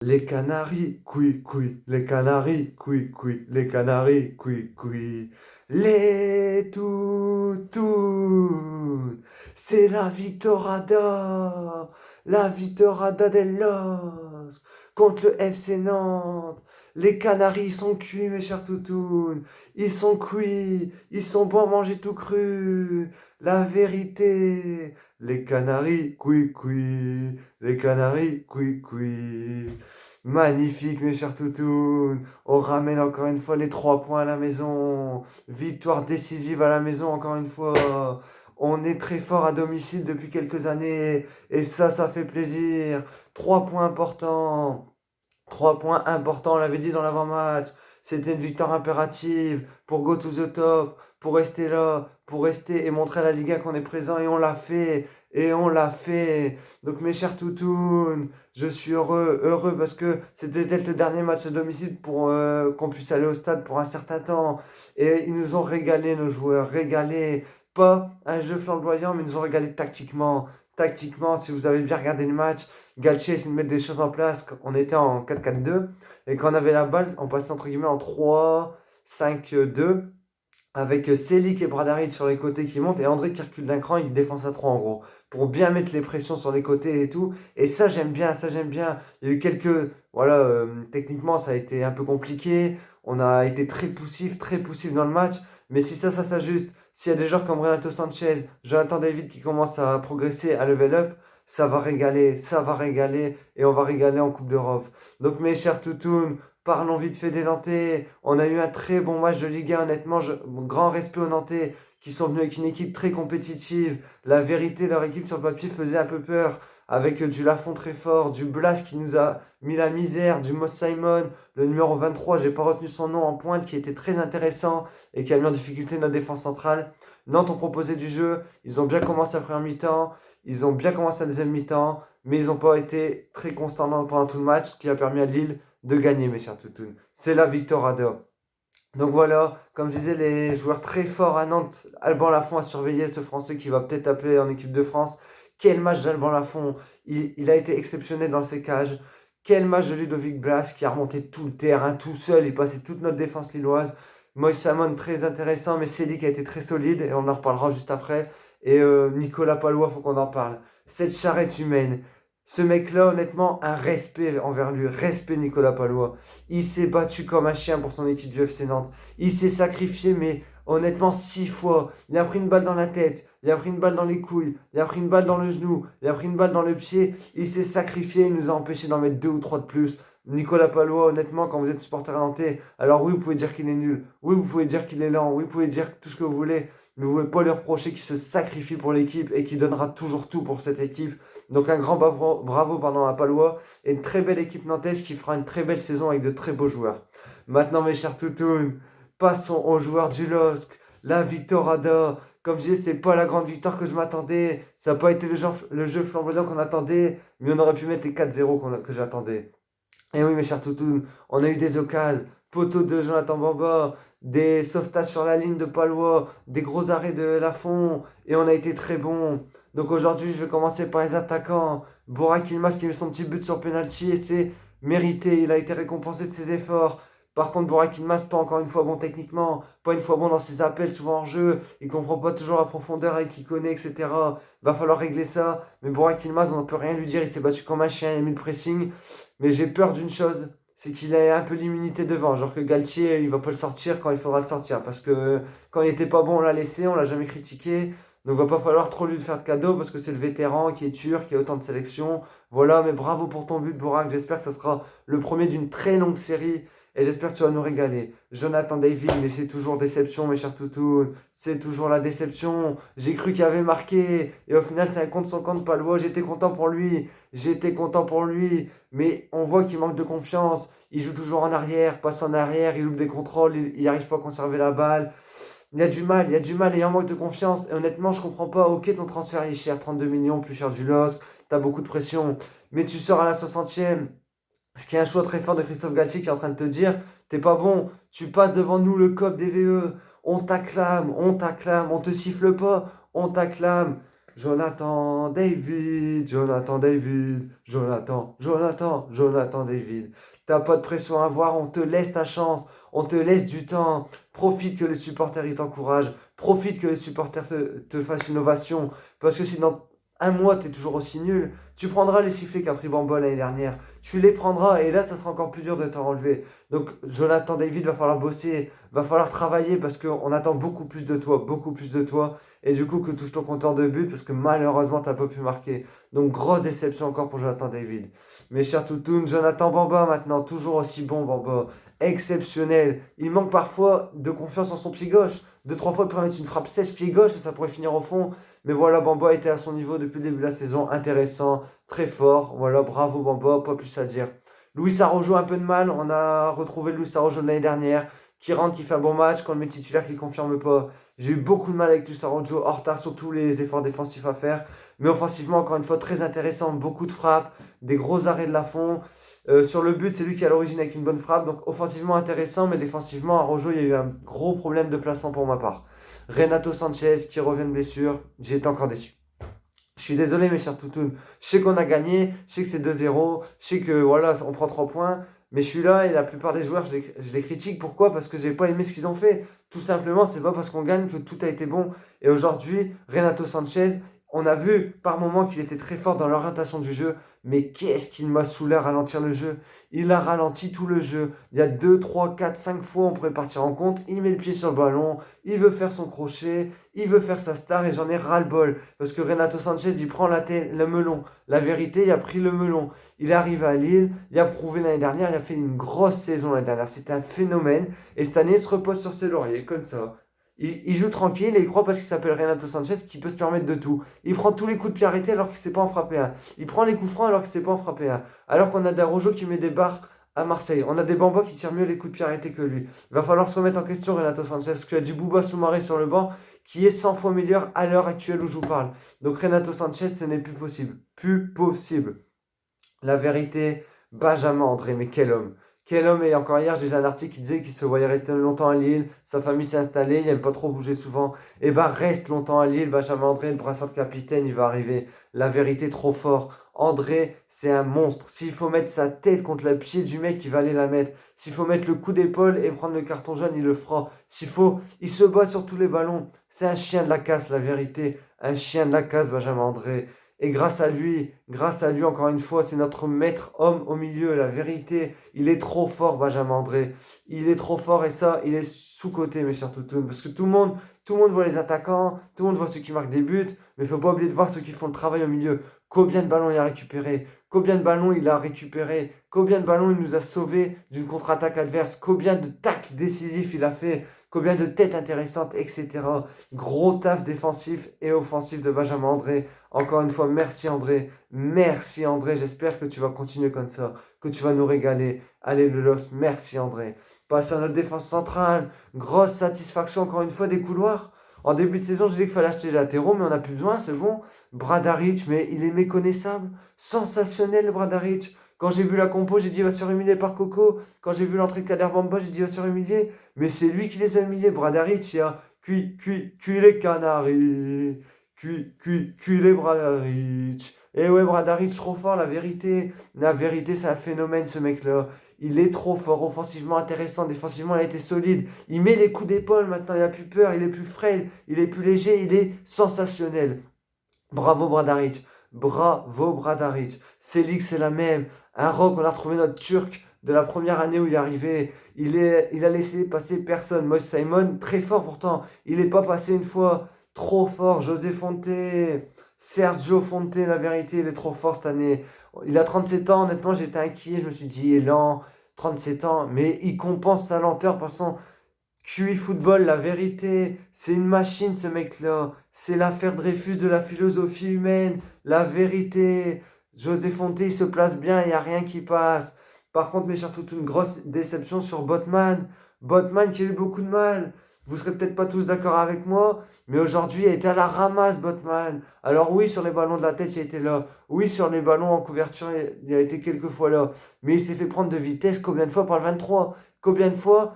Les Canaries, coui, coui, les Canaries, coui, coui, les Canaries, coui, coui. Les toutous, c'est la Victorada del Los, contre le FC Nantes. Les Canaries sont cuits, mes chers toutous, ils sont cuits, ils sont bons à manger tout cru. La vérité, les Canaries, coui, coui, les Canaries, coui, coui. Magnifique, mes chers toutous. On ramène encore une fois les 3 points à la maison. Victoire décisive à la maison, encore une fois. On est très fort à domicile depuis quelques années. Et ça fait plaisir. 3 points importants. 3 points importants, on l'avait dit dans l'avant-match. C'était une victoire impérative pour go to the top, pour rester là, pour rester et montrer à la Liga qu'on est présent. Et on l'a fait. Et on l'a fait. Donc mes chers toutous, je suis heureux parce que c'était peut-être le dernier match à domicile pour qu'on puisse aller au stade pour un certain temps. Et ils nous ont régalé, nos joueurs, régalé. Pas un jeu flamboyant, mais ils nous ont régalé tactiquement. Tactiquement, si vous avez bien regardé le match, Galtier essaie de mettre des choses en place. On était en 4-4-2 et quand on avait la balle, on passait entre guillemets en 3-5-2 avec Selic et Bradaric sur les côtés qui montent et André qui recule d'un cran et qui défense à 3 en gros pour bien mettre les pressions sur les côtés et tout. Et ça j'aime bien, ça j'aime bien. Il y a eu quelques voilà, techniquement ça a été un peu compliqué. On a été très poussif dans le match. Mais si ça s'ajuste, s'il y a des joueurs comme Renato Sanchez, Jonathan David qui commencent à progresser, à level up, ça va régaler et on va régaler en Coupe d'Europe. Donc mes chers toutous, parlons vite fait des Nantais. On a eu un très bon match de Ligue 1, honnêtement. Grand respect aux Nantais qui sont venus avec une équipe très compétitive. La vérité, leur équipe sur le papier faisait un peu peur. Avec du Lafont très fort, du Blas qui nous a mis la misère, du Moss Simon, le numéro 23, j'ai pas retenu son nom en pointe, qui était très intéressant et qui a mis en difficulté notre défense centrale. Nantes ont proposé du jeu, ils ont bien commencé la première mi-temps, ils ont bien commencé la deuxième mi-temps, mais ils n'ont pas été très constants pendant tout le match, ce qui a permis à Lille de gagner, mes chers toutous. C'est la victoire à deux. Donc voilà, comme je disais, les joueurs très forts à Nantes. Alban Lafont a surveillé ce Français qui va peut-être appeler en équipe de France. Quel match d'Alban Lafont. Il a été exceptionnel dans ses cages. Quel match de Ludovic Blas qui a remonté tout le terrain tout seul. Il passait toute notre défense lilloise. Moïse Samon très intéressant, mais Cédric a été très solide et on en reparlera juste après. Et Nicolas Palois, faut qu'on en parle. Cette charrette humaine. Ce mec-là, honnêtement, un respect envers lui. Respect Nicolas Palois. Il s'est battu comme un chien pour son équipe du FC Nantes. Il s'est sacrifié, mais honnêtement, 6 fois. Il a pris une balle dans la tête, il a pris une balle dans les couilles, il a pris une balle dans le genou, il a pris une balle dans le pied. Il s'est sacrifié, il nous a empêché d'en mettre 2 ou 3 de plus. Nicolas Palois, honnêtement, quand vous êtes supporter nantais, alors oui, vous pouvez dire qu'il est nul, oui, vous pouvez dire qu'il est lent, oui, vous pouvez dire tout ce que vous voulez, mais vous ne pouvez pas lui reprocher qu'il se sacrifie pour l'équipe et qu'il donnera toujours tout pour cette équipe. Donc un grand bravo à Palois et une très belle équipe nantaise qui fera une très belle saison avec de très beaux joueurs. Maintenant, mes chers toutous, passons aux joueurs du LOSC. La Victorada, comme je disais, c'est pas la grande victoire que je m'attendais. Ça n'a pas été le jeu flamboyant qu'on attendait, mais on aurait pu mettre les 4-0 que j'attendais. Et oui, mes chers toutous, on a eu des occasions. Poteau de Jonathan Bamba, des sauvetages sur la ligne de Palois, des gros arrêts de Lafont, et on a été très bon. Donc aujourd'hui, je vais commencer par les attaquants. Burak Yilmaz qui met son petit but sur penalty et c'est mérité. Il a été récompensé de ses efforts. Par contre, Burak Yilmaz, pas encore une fois bon techniquement, pas une fois bon dans ses appels, souvent en jeu. Il comprend pas toujours la profondeur avec qui connaît, etc. Va falloir régler ça. Mais Burak Yilmaz, on ne peut rien lui dire. Il s'est battu comme un chien, il a mis le pressing. Mais j'ai peur d'une chose, c'est qu'il a un peu l'immunité devant. Genre que Galtier, il va pas le sortir quand il faudra le sortir. Parce que quand il était pas bon, on l'a laissé, on l'a jamais critiqué. Donc va pas falloir trop lui faire de cadeaux parce que c'est le vétéran qui est turc, qui a autant de sélections. Voilà, mais bravo pour ton but, Burak. J'espère que ça sera le premier d'une très longue série. Et j'espère que tu vas nous régaler. Jonathan David, mais c'est toujours déception, mes chers toutous. C'est toujours la déception. J'ai cru qu'il avait marqué. Et au final, c'est un contre son compte Palois. J'étais content pour lui. J'étais content pour lui. Mais on voit qu'il manque de confiance. Il joue toujours en arrière, passe en arrière, il loupe des contrôles, il n'arrive pas à conserver la balle. Il y a du mal et il manque de confiance. Et honnêtement, je comprends pas. Ok, ton transfert est cher, 32 millions, plus cher du LOSC. T'as beaucoup de pression. Mais tu sors à la 60e. Ce qui est un choix très fort de Christophe Galtier qui est en train de te dire, t'es pas bon, tu passes devant nous le COP des VE, on t'acclame, on te siffle pas, on t'acclame. Jonathan David, Jonathan David, Jonathan David. T'as pas de pression à avoir, on te laisse ta chance, on te laisse du temps. Profite que les supporters ils t'encouragent, profite que les supporters te fassent une ovation. Parce que si dans un mois t'es toujours aussi nul, tu prendras les sifflets qu'a pris Bamba l'année dernière. Tu les prendras et là ça sera encore plus dur de t'en relever. Donc Jonathan David, va falloir bosser, va falloir travailler parce qu'on attend beaucoup plus de toi, beaucoup plus de toi. Et du coup que touche ton compteur de but parce que malheureusement t'as pas pu marquer. Donc grosse déception encore pour Jonathan David. Mes chers toutounes, Jonathan Bamba maintenant, toujours aussi bon Bamba, exceptionnel. Il manque parfois de confiance en son pied gauche. Deux, trois fois il pourrait mettre une frappe 16 pieds gauche et ça pourrait finir au fond. Mais voilà, Bamba était à son niveau depuis le début de la saison, intéressant, très fort. Voilà, bravo Bamba, pas plus à dire. Luis Araujo un peu de mal, on a retrouvé Luis Araujo de l'année dernière, qui rentre, qui fait un bon match, quand le met titulaire qui ne confirme pas. J'ai eu beaucoup de mal avec Luis Araujo, en retard sur tous les efforts défensifs à faire. Mais offensivement, encore une fois, très intéressant, beaucoup de frappes, des gros arrêts de la fond. Sur le but, c'est lui qui est à l'origine avec une bonne frappe. Donc offensivement intéressant, mais défensivement, Araujo, il y a eu un gros problème de placement pour ma part. Renato Sanchez qui revient de blessure, j'ai été encore déçu. Je suis désolé, mes chers toutounes. Je sais qu'on a gagné, je sais que c'est 2-0, je sais que voilà, on prend 3 points, mais je suis là et la plupart des joueurs, je les critique. Pourquoi? Parce que j'ai pas aimé ce qu'ils ont fait. Tout simplement, c'est pas parce qu'on gagne que tout a été bon. Et aujourd'hui, Renato Sanchez, on a vu par moments qu'il était très fort dans l'orientation du jeu, mais qu'est-ce qu'il m'a saoulé à ralentir le jeu? Il a ralenti tout le jeu. Il y a 2, 3, 4, 5 fois, on pourrait partir en compte. Il met le pied sur le ballon, il veut faire son crochet, il veut faire sa star et j'en ai ras-le-bol. Parce que Renato Sanchez, il prend le melon. La vérité, il a pris le melon. Il est arrivé à Lille, il a prouvé l'année dernière, il a fait une grosse saison l'année dernière. C'était un phénomène. Et cette année, il se repose sur ses lauriers, comme ça. Il joue tranquille et il croit parce qu'il s'appelle Renato Sanchez qu'il peut se permettre de tout. Il prend tous les coups de pied arrêtés alors qu'il ne sait pas en frapper un. Il prend les coups francs alors qu'il ne sait pas en frapper un. Alors qu'on a des Rojo qui met des barres à Marseille. On a des Bamba qui tirent mieux les coups de pied arrêtés que lui. Il va falloir se remettre en question, Renato Sanchez, parce qu'il y a du Bouba Soumaré sur le banc qui est 100 fois meilleur à l'heure actuelle où je vous parle. Donc Renato Sanchez, ce n'est plus possible. Plus possible. La vérité, Benjamin André, mais quel homme! Quel homme! Et encore hier, j'ai lu un article qui disait qu'il se voyait rester longtemps à Lille, sa famille s'est installée, il n'aime pas trop bouger souvent. Et ben reste longtemps à Lille, Benjamin André, le brassard de capitaine, il va arriver. La vérité, trop fort. André, c'est un monstre. S'il faut mettre sa tête contre le pied du mec, il va aller la mettre. S'il faut mettre le coup d'épaule et prendre le carton jaune, il le fera. S'il faut, il se bat sur tous les ballons. C'est un chien de la casse, la vérité. Un chien de la casse, Benjamin André. Et grâce à lui, encore une fois, c'est notre maître homme au milieu, la vérité. Il est trop fort, Benjamin André. Il est trop fort et ça, il est sous-coté, mes chers toutounes. Parce que tout le monde voit les attaquants, tout le monde voit ceux qui marquent des buts, mais il ne faut pas oublier de voir ceux qui font le travail au milieu. Combien de ballons il a récupéré? Combien de ballons il a récupéré? Combien de ballons il nous a sauvés d'une contre-attaque adverse? Combien de tacles décisifs il a fait? Combien de têtes intéressantes, etc. Gros taf défensif et offensif de Benjamin André. Encore une fois, merci André. Merci André. J'espère que tu vas continuer comme ça, que tu vas nous régaler. Allez le LOS, merci André. Passe à notre défense centrale. Grosse satisfaction encore une fois des couloirs. En début de saison, je disais qu'il fallait acheter des latéraux, mais on n'a plus besoin, c'est bon. Bradaric, mais il est méconnaissable. Sensationnel, Bradaric. Quand j'ai vu la compo, j'ai dit il va se faire humilier par Coco. Quand j'ai vu l'entrée de Kader Bamba, j'ai dit il va se faire humilier. Mais c'est lui qui les a humiliés. Bradaric, il a cuit les Canaries. Cuit les Bradaric. Et ouais, Bradaric, trop fort, la vérité. La vérité, c'est un phénomène, ce mec-là. Il est trop fort, offensivement intéressant, défensivement il a été solide. Il met les coups d'épaule maintenant, il n'a plus peur, il est plus frêle, il est plus léger, il est sensationnel. Bravo Bradaric, bravo Bradaric. Selik c'est la même. Un rock, on a retrouvé notre Turc de la première année où il est arrivé. Il a laissé passer personne. Moïse Simon, très fort pourtant. Il n'est pas passé une fois. Trop fort, José Fonte. Sergio Fonte, la vérité, il est trop fort cette année. Il a 37 ans, honnêtement, j'étais inquiet. Je me suis dit, il est lent, 37 ans. Mais il compense sa lenteur par son QI football, la vérité. C'est une machine, ce mec-là. C'est l'affaire Dreyfus de la philosophie humaine. La vérité. José Fonte, il se place bien, il n'y a rien qui passe. Par contre, mes chers toute une grosse déception sur Botman. Botman qui a eu beaucoup de mal. Vous serez peut-être pas tous d'accord avec moi, mais aujourd'hui, il a été à la ramasse, Botman. Alors oui, sur les ballons de la tête, il a été là. Oui, sur les ballons en couverture, il a été quelques fois là. Mais il s'est fait prendre de vitesse combien de fois par le 23? Combien de fois,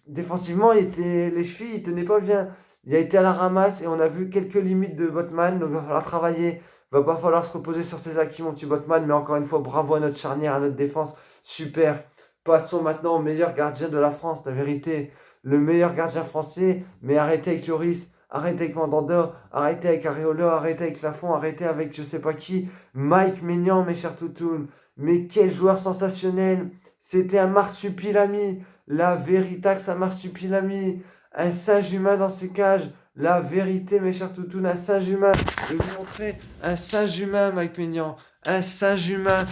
défensivement, les chevilles, il tenait pas bien. Il a été à la ramasse et on a vu quelques limites de Botman. Donc il va falloir travailler. Il va pas falloir se reposer sur ses acquis, mon petit Botman. Mais encore une fois, bravo à notre charnière, à notre défense. Super. Passons maintenant au meilleur gardien de la France, la vérité. Le meilleur gardien français. Mais arrêtez avec Lloris. Arrêtez avec Mandanda. Arrêtez avec Areola. Arrêtez avec Lafont. Arrêtez avec je sais pas qui. Mike Maignan, mes chers toutounes. Mais quel joueur sensationnel. C'était un marsupilami. La Veritax, un marsupilami. Un singe humain dans ses cages. La vérité, mes chers toutounes, un singe humain. Je vais vous montrer un singe humain, Mike Maignan. Un singe humain.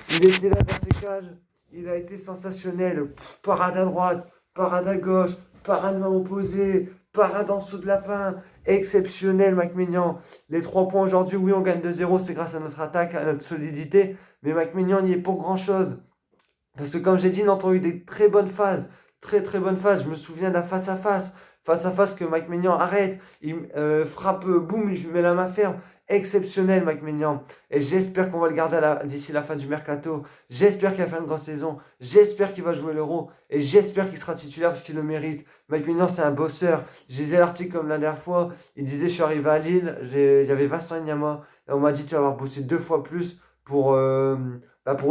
Il était là dans ses cages. Il a été sensationnel. Parade à droite, parade à gauche, parade main opposée, parade en dessous de lapin. Exceptionnel, Mike Maignan. Les 3 points aujourd'hui, oui, on gagne 2-0. C'est grâce à notre attaque, à notre solidité. Mais Mike Maignan n'y est pour grand-chose. Parce que comme j'ai dit, Nantes ont eu des très bonnes phases. Très très bonnes phases. Je me souviens d'un face-à-face. Face-à-face que Mike Maignan arrête. Il frappe, boum, il met la main ferme. Exceptionnel, Mike Maignan. Et j'espère qu'on va le garder d'ici la fin du mercato. J'espère qu'il va faire une grande saison. J'espère qu'il va jouer l'Euro. Et j'espère qu'il sera titulaire parce qu'il le mérite. Mike Maignan, c'est un bosseur. Je lisais l'article comme la dernière fois. Il disait, je suis arrivé à Lille. Il y avait Vincent Ignama. Et on m'a dit, tu vas avoir bossé 2 fois plus pour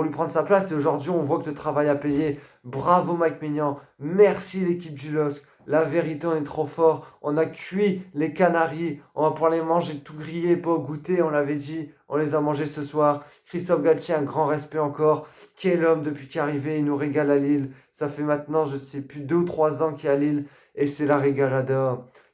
lui prendre sa place. Et aujourd'hui, on voit que le travail a payé. Bravo Mike Maignan. Merci l'équipe du LOSC. La vérité, on est trop fort. On a cuit les Canaries. On va pouvoir les manger tout grillés, pas au goûter. On l'avait dit. On les a mangés ce soir. Christophe Galtier, un grand respect encore. Quel homme depuis qu'il est arrivé. Il nous régale à Lille. Ça fait maintenant, je sais plus, 2 ou 3 ans qu'il est à Lille. Et c'est la régalade.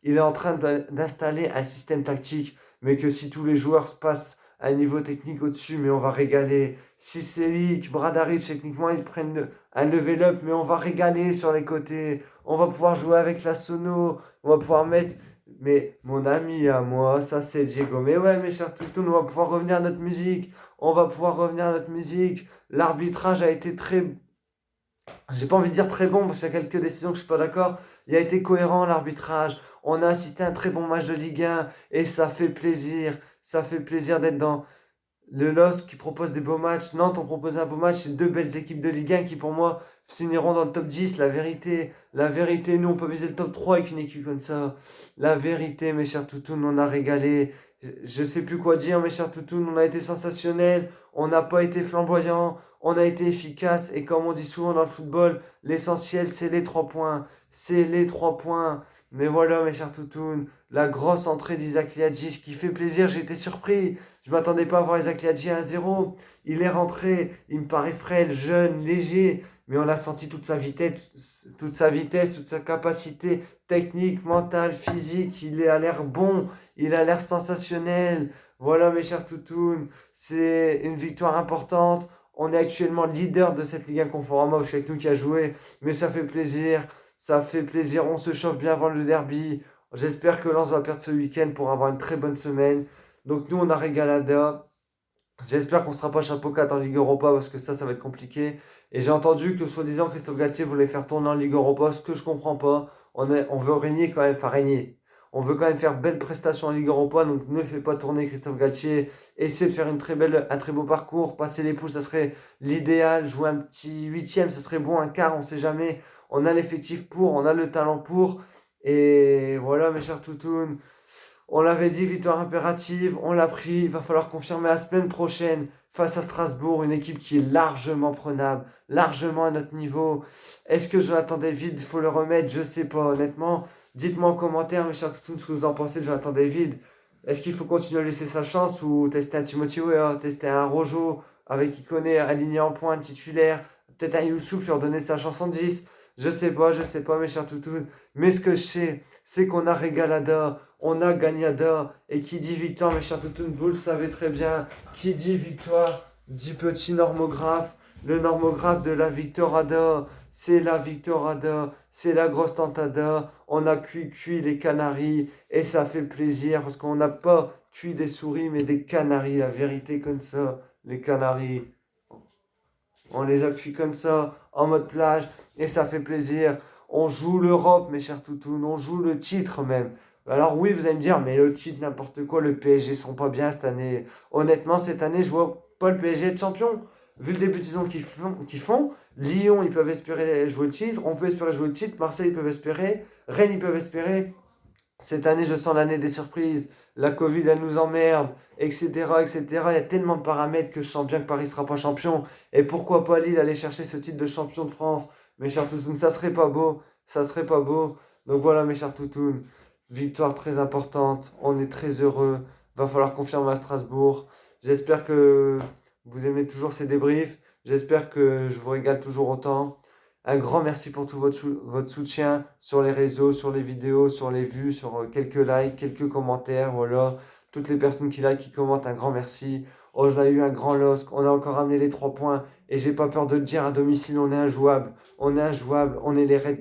Il est en train d'installer un système tactique. Mais que si tous les joueurs passent à un niveau technique au-dessus, mais on va régaler. Si Selic, Bradaric, techniquement, ils prennent un level up, mais on va régaler sur les côtés. On va pouvoir jouer avec la sono. On va pouvoir mettre. Mais mon ami à moi, ça c'est Diego. Mais ouais, mes chers toutous, on va pouvoir revenir à notre musique. On va pouvoir revenir à notre musique. L'arbitrage a été très. J'ai pas envie de dire très bon parce qu'il y a quelques décisions que je suis pas d'accord. Il a été cohérent l'arbitrage. On a assisté à un très bon match de Ligue 1 et ça fait plaisir. Ça fait plaisir d'être dans le LOSC qui propose des beaux matchs. Nantes ont proposé un beau match. C'est 2 belles équipes de Ligue 1 qui pour moi finiront dans le top 10. La vérité, nous on peut viser le top 3 avec une équipe comme ça. La vérité, mes chers toutous, on a régalé. Je sais plus quoi dire, mes chers toutous, on a été sensationnels. On n'a pas été flamboyants. On a été efficace et comme on dit souvent dans le football, l'essentiel c'est les 3 points. C'est les 3 points. Mais voilà mes chers toutounes, la grosse entrée d'Isaac Liadji qui fait plaisir, j'ai été surpris. Je ne m'attendais pas à voir Isaac Liadji à 1-0. Il est rentré, il me paraît frêle, jeune, léger, mais on a senti toute sa vitesse, toute sa capacité technique, mentale, physique. Il a l'air bon, il a l'air sensationnel. Voilà mes chers toutounes, c'est une victoire importante. On est actuellement leader de cette Ligue 1 Conforama, c'est nous qui a joué, mais ça fait plaisir. Ça fait plaisir, on se chauffe bien avant le derby. J'espère que Lens va perdre ce week-end pour avoir une très bonne semaine. Donc nous, on a régalada. J'espère qu'on ne sera pas chapeau 4 en Ligue Europa parce que ça va être compliqué. Et j'ai entendu que soi-disant Christophe Galtier voulait faire tourner en Ligue Europa, ce que je comprends pas. On veut régner quand même, enfin régner. On veut quand même faire belle prestation en Ligue Europa, donc ne fais pas tourner Christophe Galtier. Essayez de faire un très beau parcours. Passer les poules, ça serait l'idéal. Jouer un petit huitième, ça serait bon. Un quart, on sait jamais. On a l'effectif pour, on a le talent pour. Et voilà, mes chers toutounes. On l'avait dit, victoire impérative, on l'a pris. Il va falloir confirmer la semaine prochaine face à Strasbourg, une équipe qui est largement prenable, largement à notre niveau. Est-ce que Jonathan David, il faut le remettre? Je sais pas, honnêtement. Dites-moi en commentaire, mes chers toutounes, ce que vous en pensez de Jonathan David. Est-ce qu'il faut continuer à laisser sa chance ou tester un Timothy Weah, tester un Rojo avec qui connaît aligné en pointe titulaire, peut-être un Youssouf, leur donner sa chance en 10. Je sais pas, mes chers toutous. Mais ce que je sais, c'est qu'on a régalada, on a gagnada. Et qui dit victoire, mes chers toutous, vous le savez très bien. Qui dit victoire, dit petit normographe. Le normographe de la Victorada, c'est la Victorada, c'est la grosse tentada. On a cuit les Canaries et ça fait plaisir parce qu'on n'a pas cuit des souris mais des Canaries. La vérité comme ça, les Canaries. On les a cuits comme ça, en mode plage, et ça fait plaisir. On joue l'Europe, mes chers toutous, on joue le titre même. Alors oui, vous allez me dire, mais le titre, n'importe quoi, le PSG sont pas bien cette année. Honnêtement, cette année, je vois pas le PSG être champion. Vu le début de saison qu'ils font, Lyon, ils peuvent espérer jouer le titre, on peut espérer jouer le titre, Marseille, ils peuvent espérer, Rennes, ils peuvent espérer. Cette année, je sens l'année des surprises. La Covid, elle nous emmerde, etc., etc. Il y a tellement de paramètres que je sens bien que Paris ne sera pas champion. Et pourquoi pas Lille aller chercher ce titre de champion de France? Mes chers toutounes, ça serait pas beau. Ça serait pas beau. Donc voilà, mes chers toutounes. Victoire très importante. On est très heureux. Va falloir confirmer à Strasbourg. J'espère que vous aimez toujours ces débriefs. J'espère que je vous régale toujours autant. Un grand merci pour tout votre soutien sur les réseaux, sur les vidéos, sur les vues, sur quelques likes, quelques commentaires, voilà. Toutes les personnes qui like, qui commentent, un grand merci. Oh, on a eu un grand LOSC, on a encore amené les 3 points. Et j'ai pas peur de le dire, à domicile, on est injouable. On est injouable, on est les Red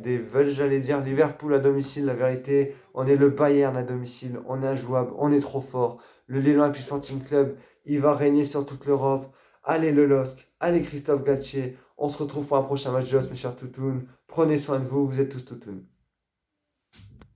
Devils, j'allais dire Liverpool à domicile, la vérité. On est le Bayern à domicile, on est injouable, on est trop fort. Le Lille Olympique Sporting Club, il va régner sur toute l'Europe. Allez le LOSC, allez Christophe Galtier. On se retrouve pour un prochain match de Os, mes chers toutounes. Prenez soin de vous, vous êtes tous toutounes.